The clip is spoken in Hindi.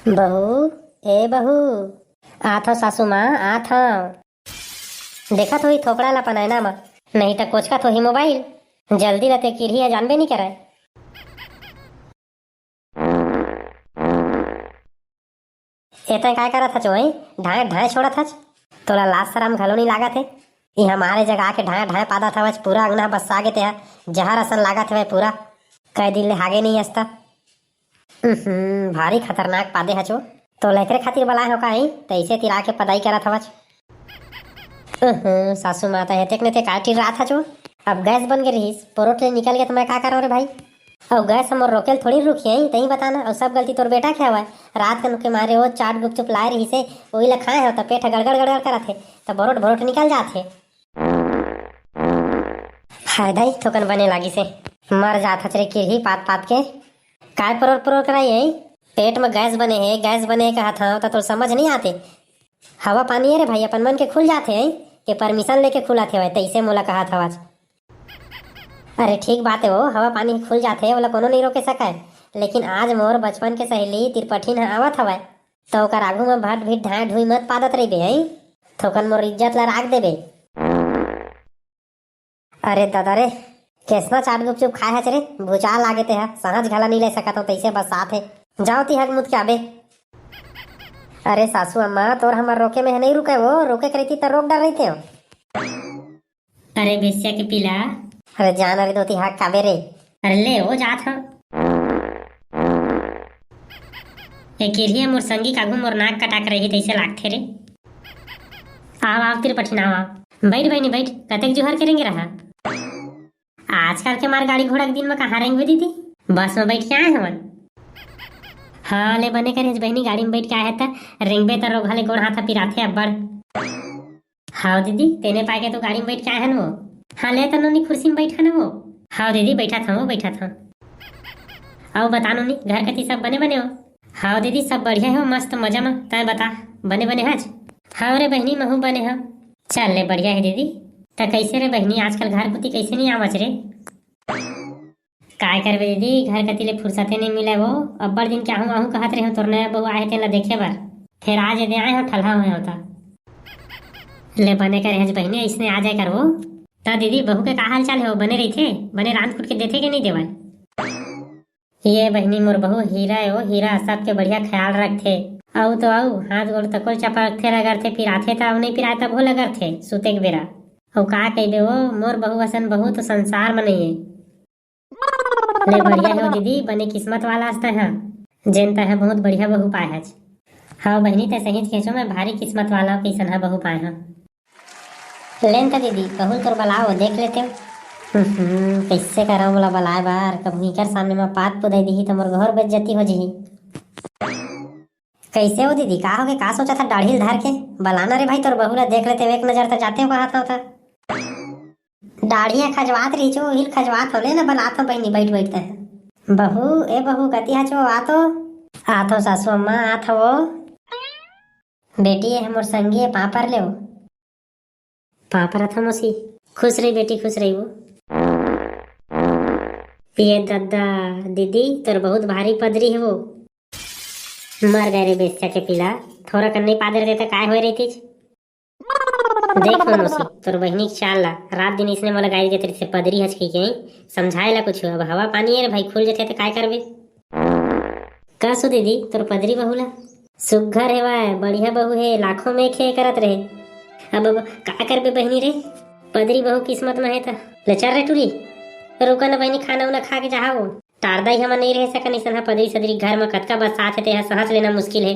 बहू, ए बहू, आथ हो सासू माँ, आथ हो। देखत होई थोपड़ा ला पनायना मा, नहीं तो कोचकत होही मोबाइल। जल्दी रहते किरही है जानबे नहीं करे। एतय काय करत हच वही ढाए ढाए छोड़त हच। तोला लाज शरम घलो नहीं लागत है। ई हमारे जगह के ढाए ढाए पादत हवच, पूरा अंगना बस आगे ते जहर असन लागत हवे पूरा। कई दिन ले हागे नहीं हसता। भारी खतरनाक पादे हचो। तो लेकरे खातिर बलाए हो काई तैसे तिरा के पदाई करत हवच। सासू माता हेतेक ने ते काटी रात हचो। अब गैस बन गई रहीस, परोठ ले निकल गया तो मैं का करो रे भाई। और गैस हम रोकेल थोड़ी रुकी है, तही बताना। और सब गलती तोर बेटा के हवा। रात के मारे वो चाट गुपचुप लाए रही से वही ला खाए हो तो पेट गड़गड़ गड़गड़ करत है तो बरोट बरोट निकल जाते। फायदा ही थोकन बने लागी से मर जात हचरे किरही पात पात के। काय परोर परोर कराई है। पेट में गैस बने है, गैस बने है कहत हूँ तो समझ नहीं आते। हवा पानी है रे भाई, अपन मन के खुल जाते है कि परमिशन लेके खुला थे तैसे मोला कहत हवा। अरे ठीक बात है, वो हवा पानी खुल जाते बोला कोनो नहीं रोके सका है। लेकिन आज मोर बचपन के सहेली तिरपठी न आवत हवा तो ओकर आगू में भट भीट ढाए ढुई मत पादत रही बे। थोकन मोर इज्जत ला राख देबे। अरे दादा रे, कैसना चाट गुपचुप खाए हच रे, भूचाल लागे ते सहज घला नहीं ले सकत हो तैसे बस साथ है। जाओ ती हक मुद के आबे। अरे सासू अम्मा तोर हमार रोके में नहीं रुके, वो रोके करी थी तो रोक डर रही थे। अरे बेस्या के पीला। अरे जान अरे दो ती हक काबे रे। अरे ले वो जात ह किरिया मोर संगी कागू मोर नाक कटाक रही तैसे लागथे रे। आओ आओ तेरे पठिन आओ आओ। बैठ बहनी बैठ, कतेक जुहर करेंगे रहा। आजकल के मार गाड़ी घोड़ा के दिन में कहाँ रहेंगे दीदी, बस में बैठ के आए हमन। हाँ ले बने करे बहनी गाड़ी में बैठ के आए है तो रेंगबे तो रोग हले गोड़ हाथ पिराथे अब्बड़। हाँ दीदी तेने पाए के तो गाड़ी में बैठ के आए हैं वो। हाँ ले तो नोनी कुर्सी में बैठा ना वो। हाँ दीदी बैठा था वो बैठा था। आओ बता नोनी घर कती सब बने बने हो। हाँ दीदी सब बढ़िया हो, मस्त मजा में। तय बता बने बने हज। हाँ रे बहनी महू बने हो। चल ले बढ़िया है दीदी। तो कैसे रे बहनी आजकल घर पुती कैसे नहीं आवच रे। काय करबे दीदी घर कती ले फुर्सते नहीं मिले वो। अब्बड़ दिन क्या हूँ कहत रहे हो तोर नया बहू आए थे ला देखे बर, फिर आज दे आए हो ठल्हा हुए होता। ले बने करे हज बहनी इसने आ जाए कर वो। तो दीदी बहू के का हाल चाल है, वो बने रही थे बने रांध कुट के देते कि नहीं देवा। ये बहनी मोर बहू हीरा है, वो हीरा सबके बढ़िया ख्याल रखते। आओ तो आओ हाथ गोड़ तकोल चपकते रगड़ते, फिर आते तो नहीं फिर आता भो लगरथे सुते के बेरा। और का कहबे वो मोर बहू असन बहू तो संसार में नहीं है। ले बढ़िया है दीदी, बने किस्मत वाला हस्ता है जेनता है बहुत बढ़िया बहू पाए है। हाँ बहनी ते सही खेचो मैं भारी किस्मत वाला कैसन है बहू पाए है। लेन तो दीदी कहूँ तोर बलाओ देख लेते हो। कैसे करा बोला बलाए बार, कभी कर सामने में पात पुदाई दी तो मोर घर बेइज्जती हो जी। कैसे हो दीदी, का हो गए, का सोचा था दाढ़ी धार के बलाना रे भाई तोर बहू ला देख लेते एक नजर तो जाते हो कहा था। दाढ़िया खजवात रही चो हिल खजवात होले ना बलात हो बहनी बैठ बैठते हैं। बहू ए बहू गति हा चो आतो सासू अम्मा आत हो। बेटी है मोर संगी है पापर ले पापर था मोसी। खुश रही बेटी खुश रही वो। पिए दादा दीदी तोर बहुत भारी पदरी है वो। मर गए रे बेस्या के पिला, थोड़ा कन्नी पादर देता काय हो रही थी। देख मौसी तोर बहनी चाल ला रात दिन इसने मोला गाड़ी देते थे पदरी हच के समझाए ला कुछ। अब हवा पानी है रे भाई खुल जाते तो काय करबे। का सो दीदी तोर पदरी बहू ला सुघर है वाय बढ़िया बहू है, लाखों में खे करत रहे। अब का करबे बहनी रे, पदरी बहू किस्मत में है तो ले चल रे टूरी। रुका ना बहनी खाना उना खा के जाओ। टारदा ही हम नहीं रह सकन ऐसा पदरी सदरी घर में कतका बरसात है सहस लेना मुश्किल है।